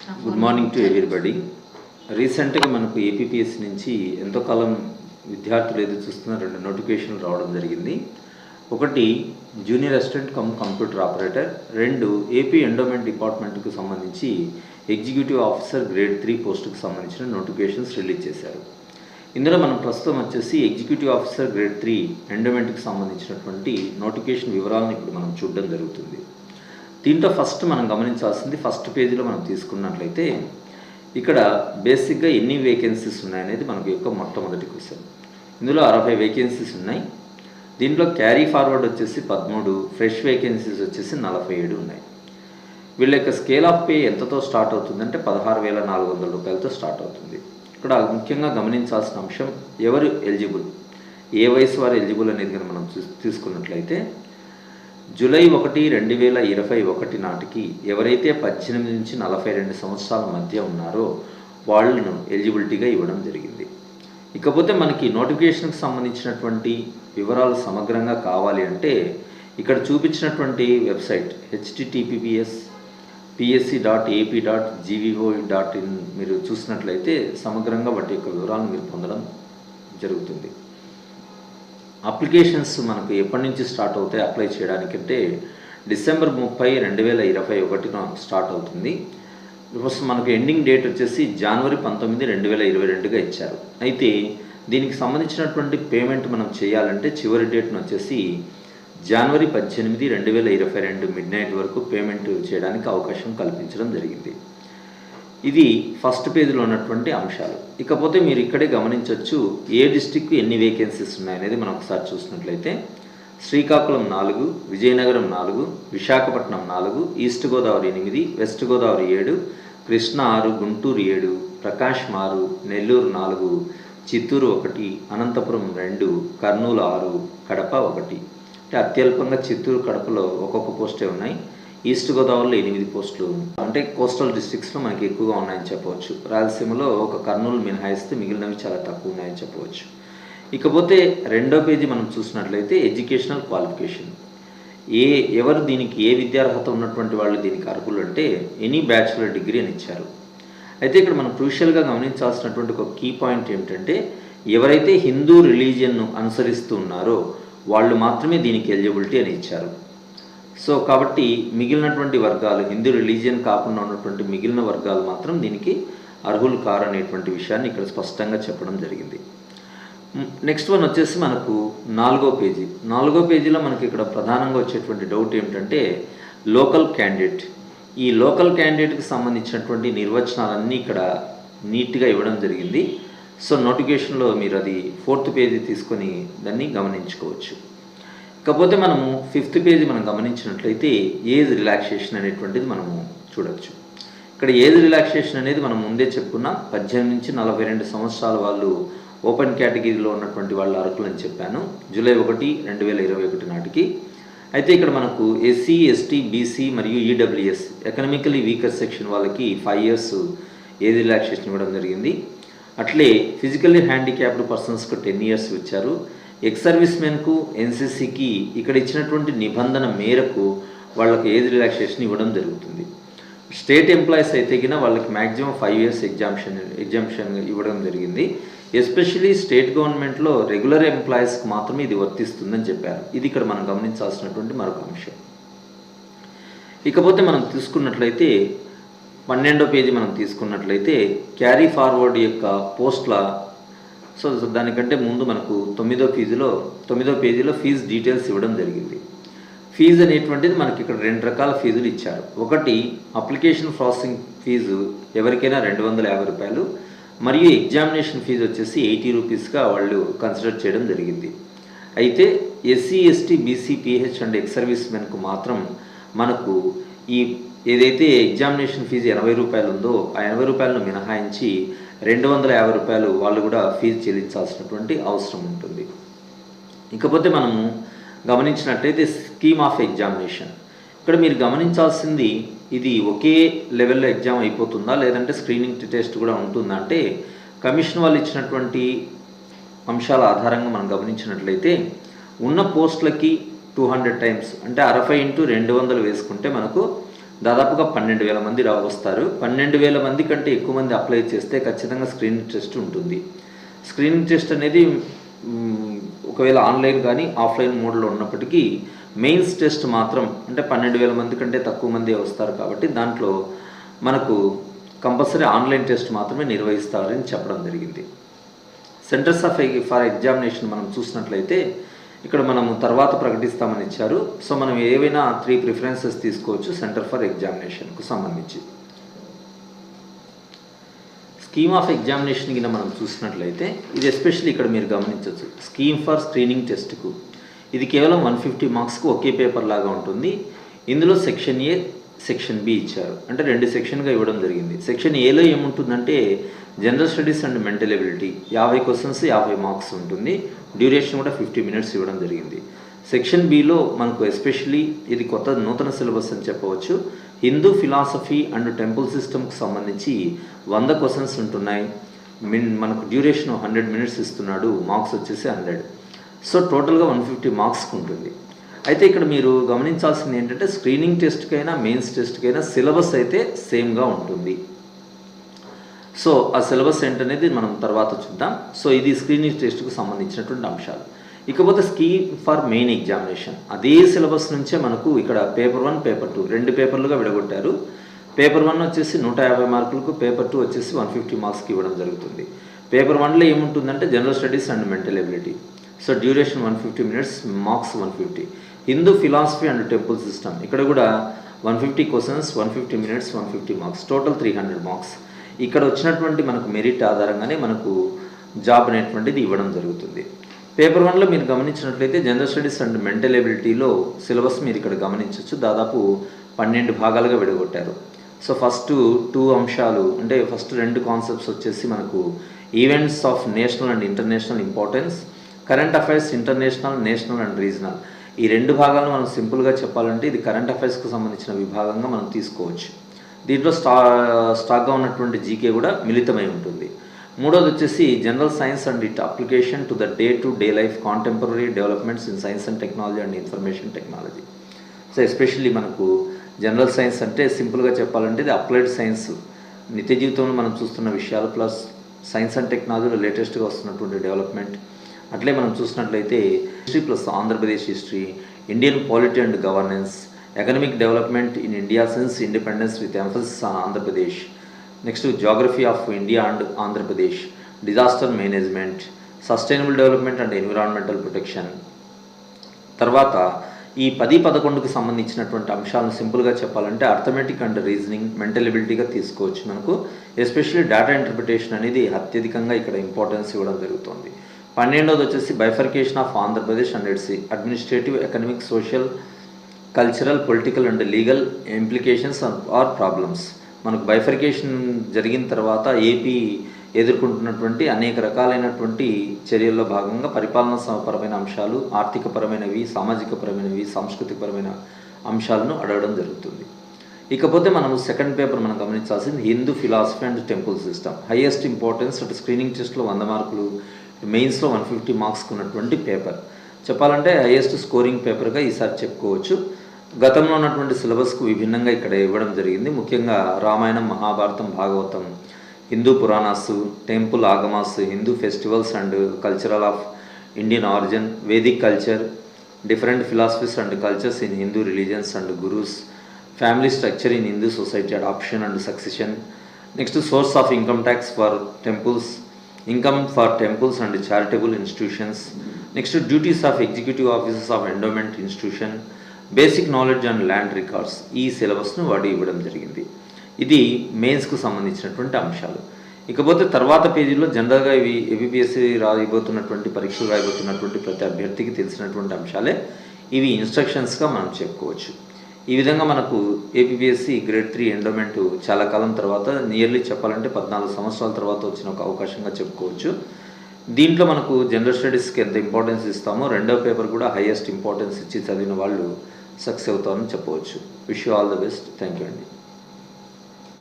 Good morning to everybody. రీసెంట్గా మనకు APPSC నుంచి ఎంతో కాలం విద్యార్థులు ఎదురు చూస్తున్న 2 నోటిఫికేషన్లు రావడం జరిగింది. ఒకటి junior assistant cum computer operator, 2 AP endowment డిపార్ట్మెంట్కు సంబంధించి ఎగ్జిక్యూటివ్ ఆఫీసర్ గ్రేడ్ 3 పోస్టుకు సంబంధించిన నోటిఫికేషన్స్ రిలీజ్ చేశారు. ఇందులో మనం ప్రస్తుతం వచ్చేసి ఎగ్జిక్యూటివ్ ఆఫీసర్ గ్రేడ్ 3 ఎండోమెంట్కి సంబంధించినటువంటి నోటిఫికేషన్ వివరాలను ఇప్పుడు మనం చూడడం జరుగుతుంది. దీంట్లో ఫస్ట్ మనం గమనించాల్సింది ఫస్ట్ పేజీలో మనం తీసుకున్నట్లయితే ఇక్కడ బేసిక్గా ఎన్ని వేకెన్సీస్ ఉన్నాయనేది మనకు యొక్క మొట్టమొదటి క్వశ్చన్. ఇందులో 60 వేకెన్సీస్ ఉన్నాయి. దీంట్లో క్యారీ ఫార్వర్డ్ వచ్చేసి 13, ఫ్రెష్ వేకెన్సీస్ వచ్చేసి 47 ఉన్నాయి. వీళ్ళ యొక్క స్కేల్ ఆఫ్ పే ఎంతతో స్టార్ట్ అవుతుందంటే 16,400 రూపాయలతో స్టార్ట్ అవుతుంది. ఇక్కడ ముఖ్యంగా గమనించాల్సిన అంశం ఎవరు ఎలిజిబుల్, ఏ వయసు వారు ఎలిజిబుల్ అనేది కనుక మనం తీసుకున్నట్లయితే జూలై 1, 2021 నాటికి ఎవరైతే 18 నుంచి 42 సంవత్సరాల మధ్య ఉన్నారో వాళ్ళను ఎలిజిబిలిటీగా ఇవ్వడం జరిగింది. ఇకపోతే మనకి నోటిఫికేషన్కి సంబంధించినటువంటి వివరాలు సమగ్రంగా కావాలి అంటే ఇక్కడ చూపించినటువంటి వెబ్సైట్ https://psc.ap.gvo.in మీరు చూసినట్లయితే సమగ్రంగా వాటి యొక్క వివరాలను మీరు పొందడం జరుగుతుంది. అప్లికేషన్స్ మనకు ఎప్పటి నుంచి స్టార్ట్ అవుతాయి అప్లై చేయడానికంటే డిసెంబర్ 30, 2021 స్టార్ట్ అవుతుంది. ఫస్ట్ మనకు ఎండింగ్ డేట్ వచ్చేసి జనవరి 19, 2022గా ఇచ్చారు. అయితే దీనికి సంబంధించినటువంటి పేమెంట్ మనం చేయాలంటే చివరి డేట్ను వచ్చేసి జనవరి 18, 2022 మిడ్ నైట్ వరకు పేమెంట్ చేయడానికి అవకాశం కల్పించడం జరిగింది. ఇది ఫస్ట్ పేజీలో ఉన్నటువంటి అంశాలు. ఇకపోతే మీరు ఇక్కడే గమనించవచ్చు ఏ డిస్టిక్ ఎన్ని వేకెన్సీస్ ఉన్నాయనేది మనం ఒకసారి చూసినట్లయితే శ్రీకాకుళం 4, విజయనగరం 4, విశాఖపట్నం 4, ఈస్ట్ గోదావరి 8, వెస్ట్ గోదావరి 7, కృష్ణా 6, గుంటూరు 7, ప్రకాశం 6, నెల్లూరు 4, చిత్తూరు 1, అనంతపురం 2, కర్నూలు 6, కడప 1. అంటే అత్యల్పంగా చిత్తూరు, కడపలో ఒక్కొక్క పోస్టే ఉన్నాయి. ఈస్ట్ గోదావరిలో 8 పోస్టులు, అంటే కోస్టల్ డిస్ట్రిక్ట్స్లో మనకి ఎక్కువగా ఉన్నాయని చెప్పవచ్చు. రాయలసీమలో ఒక కర్నూలు మినహాయిస్తే మిగిలినవి చాలా తక్కువ ఉన్నాయని చెప్పవచ్చు. ఇకపోతే రెండో పేజీ మనం చూసినట్లయితే ఎడ్యుకేషనల్ క్వాలిఫికేషన్, ఎవరు దీనికి ఏ విద్యార్హత ఉన్నటువంటి వాళ్ళు దీనికి అర్హులు అంటే ఎనీ బ్యాచులర్ డిగ్రీ అని ఇచ్చారు. అయితే ఇక్కడ మనం క్రూషియల్గా గమనించాల్సినటువంటి ఒక కీ పాయింట్ ఏమిటంటే ఎవరైతే హిందూ రిలీజియన్ను అనుసరిస్తూ ఉన్నారో వాళ్ళు మాత్రమే దీనికి ఎలిజిబిలిటీ అని ఇచ్చారు. సో కాబట్టి మిగిలినటువంటి వర్గాలు, హిందూ రిలీజియన్ కాకుండా ఉన్నటువంటి మిగిలిన వర్గాలు మాత్రం దీనికి అర్హులు కారు అనేటువంటి విషయాన్ని ఇక్కడ స్పష్టంగా చెప్పడం జరిగింది. నెక్స్ట్ వన్ వచ్చేసి మనకు 4వ పేజీ. 4వ పేజీలో మనకి ఇక్కడ ప్రధానంగా వచ్చేటువంటి డౌట్ ఏమిటంటే లోకల్ క్యాండిడేట్. ఈ లోకల్ క్యాండిడేట్కి సంబంధించినటువంటి నిర్వచనాలన్నీ ఇక్కడ నీట్గా ఇవ్వడం జరిగింది. సో నోటిఫికేషన్లో మీరు అది 4th పేజీ తీసుకొని దాన్ని గమనించుకోవచ్చు. కాకపోతే మనము 5th పేజీ మనం గమనించినట్లయితే ఏజ్ రిలాక్సేషన్ అనేటువంటిది మనము చూడవచ్చు. ఇక్కడ ఏజ్ రిలాక్సేషన్ అనేది మనం ముందే చెప్పుకున్నాం. 18 నుంచి 42 సంవత్సరాల వాళ్ళు ఓపెన్ కేటగిరీలో ఉన్నటువంటి వాళ్ళు అర్హులు అని చెప్పాను జూలై 1, 2021 నాటికి. అయితే ఇక్కడ మనకు ఎస్సీ, ఎస్టీ, బీసీ మరియు ఈడబ్ల్యూఎస్ ఎకనామికలీ వీకర్ సెక్షన్ వాళ్ళకి 5 years ఏజ్ రిలాక్సేషన్ ఇవ్వడం జరిగింది. అట్లే ఫిజికల్లీ హ్యాండిక్యాప్డ్ పర్సన్స్కు 10 years ఇచ్చారు. ఎక్స్ సర్వీస్ మెన్కు, ఎన్సీసీకి ఇక్కడ ఇచ్చినటువంటి నిబంధన మేరకు వాళ్ళకి ఏజ్ రిలాక్సేషన్ ఇవ్వడం జరుగుతుంది. స్టేట్ ఎంప్లాయీస్ అయితే కినా వాళ్ళకి మ్యాక్సిమం 5 years ఎగ్జామ్షన్ ఇవ్వడం జరిగింది. ఎస్పెషలీ స్టేట్ గవర్నమెంట్లో రెగ్యులర్ ఎంప్లాయీస్కి మాత్రమే ఇది వర్తిస్తుందని చెప్పారు. ఇది ఇక్కడ మనం గమనించాల్సినటువంటి మరొక అంశం. ఇకపోతే మనం తీసుకున్నట్లయితే 12వ పేజీ మనం తీసుకున్నట్లయితే క్యారీ ఫార్వర్డ్ యొక్క పోస్ట్ల సో దానికంటే ముందు మనకు 9వ పేజీలో ఫీజు డీటెయిల్స్ ఇవ్వడం జరిగింది. ఫీజు అనేటువంటిది మనకి ఇక్కడ 2 రకాల ఫీజులు ఇచ్చారు. ఒకటి అప్లికేషన్ ప్రాసెసింగ్ ఫీజు ఎవరికైనా 250 రూపాయలు మరియు ఎగ్జామినేషన్ ఫీజు వచ్చేసి 80 రూపీస్గా వాళ్ళు కన్సిడర్ చేయడం జరిగింది. అయితే SC, ST, BC, PH and ex service మెన్కు మాత్రం మనకు ఈ ఏదైతే ఎగ్జామినేషన్ ఫీజు 80 రూపాయలు ఉందో ఆ 80 రూపాయలను మినహాయించి 250 రూపాయలు వాళ్ళు కూడా ఫీజు చెల్లించాల్సినటువంటి అవసరం ఉంటుంది. ఇకపోతే మనము గమనించినట్లయితే స్కీమ్ ఆఫ్ ఎగ్జామినేషన్, ఇక్కడ మీరు గమనించాల్సింది ఇది ఒకే లెవెల్లో ఎగ్జామ్ అయిపోతుందా లేదంటే స్క్రీనింగ్ టెస్ట్ కూడా ఉంటుందా అంటే కమిషన్ వాళ్ళు ఇచ్చినటువంటి అంశాల ఆధారంగా మనం గమనించినట్లయితే ఉన్న పోస్టులకి 200 times అంటే 60 × 200 వేసుకుంటే మనకు దాదాపుగా 12,000 మంది వస్తారు. 12,000 మంది కంటే ఎక్కువ మంది అప్లై చేస్తే ఖచ్చితంగా స్క్రీనింగ్ టెస్ట్ ఉంటుంది. స్క్రీనింగ్ టెస్ట్ అనేది ఒకవేళ ఆన్లైన్ కానీ ఆఫ్లైన్ మోడ్లో ఉన్నప్పటికీ మెయిన్స్ టెస్ట్ మాత్రం అంటే 12,000 మంది కంటే తక్కువ మంది వస్తారు కాబట్టి దాంట్లో మనకు కంపల్సరీ ఆన్లైన్ టెస్ట్ మాత్రమే నిర్వహిస్తారని చెప్పడం జరిగింది. సెంటర్స్ ఫర్ ఎగ్జామినేషన్ మనం చూసినట్లయితే ఇక్కడ మనము తర్వాత ప్రకటిస్తామని ఇచ్చారు. సో మనం ఏవైనా 3 ప్రిఫరెన్సెస్ తీసుకోవచ్చు సెంటర్ ఫర్ ఎగ్జామినేషన్కు సంబంధించి. స్కీమ్ ఆఫ్ ఎగ్జామినేషన్ కింద మనం చూసినట్లయితే ఇది ఎస్పెషల్లీ ఇక్కడ మీరు గమనించవచ్చు. స్కీమ్ ఫర్ స్క్రీనింగ్ టెస్ట్కు ఇది కేవలం 150 మార్క్స్కు ఒకే పేపర్ లాగా ఉంటుంది. ఇందులో సెక్షన్ ఏ, సెక్షన్ బి ఇచ్చారు. అంటే 2 సెక్షన్గా ఇవ్వడం జరిగింది. సెక్షన్ ఏలో ఏముంటుందంటే general studies and mental ability 50 questions 50 marks ఉంటుంది. డ్యూరేషన్ కూడా 50 మినిట్స్ ఇవ్వడం జరిగింది. సెక్షన్ బిలో మనకు ఎస్పెషల్లీ ఇది నూతన సిలబస్ అని చెప్పవచ్చు. హిందూ ఫిలాసఫీ అండ్ టెంపుల్ సిస్టమ్కి సంబంధించి 100 క్వశ్చన్స్ ఉంటున్నాయి. మనకు డ్యూరేషన్ 100 మినిట్స్ ఇస్తున్నాడు. మార్క్స్ వచ్చేసి 100. సో టోటల్గా 150 మార్క్స్కి ఉంటుంది. అయితే ఇక్కడ మీరు గమనించాల్సింది ఏంటంటే స్క్రీనింగ్ టెస్ట్కైనా మెయిన్స్ టెస్ట్కైనా సిలబస్ అయితే సేమ్గా ఉంటుంది. సో ఆ సిలబస్ ఏంటనేది మనం తర్వాత చూద్దాం. సో ఇది స్క్రీనింగ్ టెస్ట్కు సంబంధించినటువంటి అంశాలు. ఇకపోతే స్కీమ్ ఫర్ మెయిన్ ఎగ్జామినేషన్ అదే సిలబస్ నుంచే మనకు ఇక్కడ పేపర్ 1, పేపర్ 2 2 పేపర్లుగా విడగొట్టారు. పేపర్ 1 వచ్చేసి 150 మార్కులకు, పేపర్ 2 వచ్చేసి 150 మార్క్స్కి ఇవ్వడం జరుగుతుంది. పేపర్ 1లో ఏముంటుందంటే general studies and mental ability. So duration 150 minutes, marks 150. Hindu philosophy and temple system ఇక్కడ కూడా 150 questions, 150 minutes, 150 marks, total 300 marks. ఇక్కడ వచ్చినటువంటి మనకు మెరిట్ ఆధారంగానే మనకు జాబ్ అనేటువంటిది ఇవ్వడం జరుగుతుంది. పేపర్ 1లో మీరు గమనించినట్లయితే జనరల్ స్టడీస్ అండ్ మెంటల్ ఎబిలిటీలో సిలబస్ మీరు ఇక్కడ గమనించవచ్చు. దాదాపు 12 భాగాలుగా విడగొట్టారు. సో ఫస్ట్ 2 అంశాలు అంటే ఫస్ట్ 2 కాన్సెప్ట్స్ వచ్చేసి మనకు events of national and international importance, current affairs international, national and regional. ఈ 2 భాగాలను మనం సింపుల్గా చెప్పాలంటే ఇది కరెంట్ అఫైర్స్కి సంబంధించిన విభాగంగా మనం తీసుకోవచ్చు. దీంట్లో స్టాక్గా ఉన్నటువంటి జీకే కూడా మిళితమై ఉంటుంది. మూడోది వచ్చేసి general science and it application to the day to day life contemporary developments in science and technology and information technology. So especially మనకు జనరల్ సైన్స్ అంటే సింపుల్గా చెప్పాలంటే ఇది అప్లైడ్ సైన్స్, నిత్య జీవితంలో మనం చూస్తున్న విషయాలు ప్లస్ సైన్స్ అండ్ టెక్నాలజీలో లేటెస్ట్గా వస్తున్నటువంటి డెవలప్మెంట్. అట్లే మనం చూసినట్లయితే history plus Andhra Pradesh history, Indian polity and governance, economic development in India since independence with emphasis on Andhra Pradesh. Next geography of India and Andhra Pradesh, disaster management, sustainable development and environmental protection. తర్వాత ఈ 10-11కు సంబంధించినటువంటి అంశాలను సింపుల్గా చెప్పాలంటే అర్థమెటిక్ అండ్ రీజనింగ్, మెంటల్ ఎబిలిటీగా తీసుకోవచ్చు. మనకు especially data interpretation అనేది అత్యధికంగా ఇక్కడ ఇంపార్టెన్స్ ఇవ్వడం జరుగుతుంది. 12వది వచ్చేసి bifurcation of Andhra Pradesh and its administrative, economic, social, cultural, political and legal implications or problems. మనకు బైఫర్కేషన్ జరిగిన తర్వాత ఏపీ ఎదుర్కొంటున్నటువంటి అనేక రకాలైనటువంటి చర్యల్లో భాగంగా పరిపాలనాపరమైన అంశాలు, ఆర్థికపరమైనవి, సామాజికపరమైనవి, సాంస్కృతికపరమైన అంశాలను అడగడం జరుగుతుంది. ఇకపోతే మనం సెకండ్ పేపర్ మనం గమనించాల్సింది Hindu philosophy and temple system. Highest importance అటు స్క్రీనింగ్ టెస్ట్లో 100 మార్కులు, మెయిన్స్లో 150 మార్క్స్కి ఉన్నటువంటి పేపర్. చెప్పాలంటే హైయెస్ట్ స్కోరింగ్ పేపర్గా ఈసారి చెప్పుకోవచ్చు. గతంలో ఉన్నటువంటి సిలబస్కు విభిన్నంగా ఇక్కడ ఇవ్వడం జరిగింది. ముఖ్యంగా Ramayanam, Mahabharatam, Bhagavatam, Hindu puranas, temple agamas, Hindu festivals and cultural of Indian origin, Vedic culture, different philosophies and cultures in Hindu religions and gurus, family structure in Hindu society, adoption and succession. Next source of income tax for temples, income for temples and charitable institutions. Next duties of executive officers of endowment institution, basic knowledge and land records. ఈ సిలబస్ను వాడి ఇవ్వడం జరిగింది. ఇది మెయిన్స్కు సంబంధించినటువంటి అంశాలు. ఇకపోతే తర్వాత పేజీలో జనరల్గా ఇవి ఏబిపిఎస్సి రాయబోతున్నటువంటి పరీక్షలు రాయబోతున్నటువంటి ప్రతి అభ్యర్థికి తెలిసినటువంటి అంశాలే. ఇవి ఇన్స్ట్రక్షన్స్గా మనం చెప్పుకోవచ్చు. ఈ విధంగా మనకు ఏపీపీఎస్సి గ్రేడ్ 3 ఎండోమెంట్ చాలా కాలం తర్వాత, నియర్లీ చెప్పాలంటే 14 సంవత్సరాల తర్వాత వచ్చిన ఒక అవకాశంగా చెప్పుకోవచ్చు. దీంట్లో మనకు జనరల్ స్టడీస్కి ఎంత ఇంపార్టెన్స్ ఇస్తామో రెండో పేపర్ కూడా హైయెస్ట్ ఇంపార్టెన్స్ ఇచ్చి చదివిన వాళ్ళు సక్సెస్ అవుతారని చెప్పవచ్చు. Wish you all the best. Thank you అండి.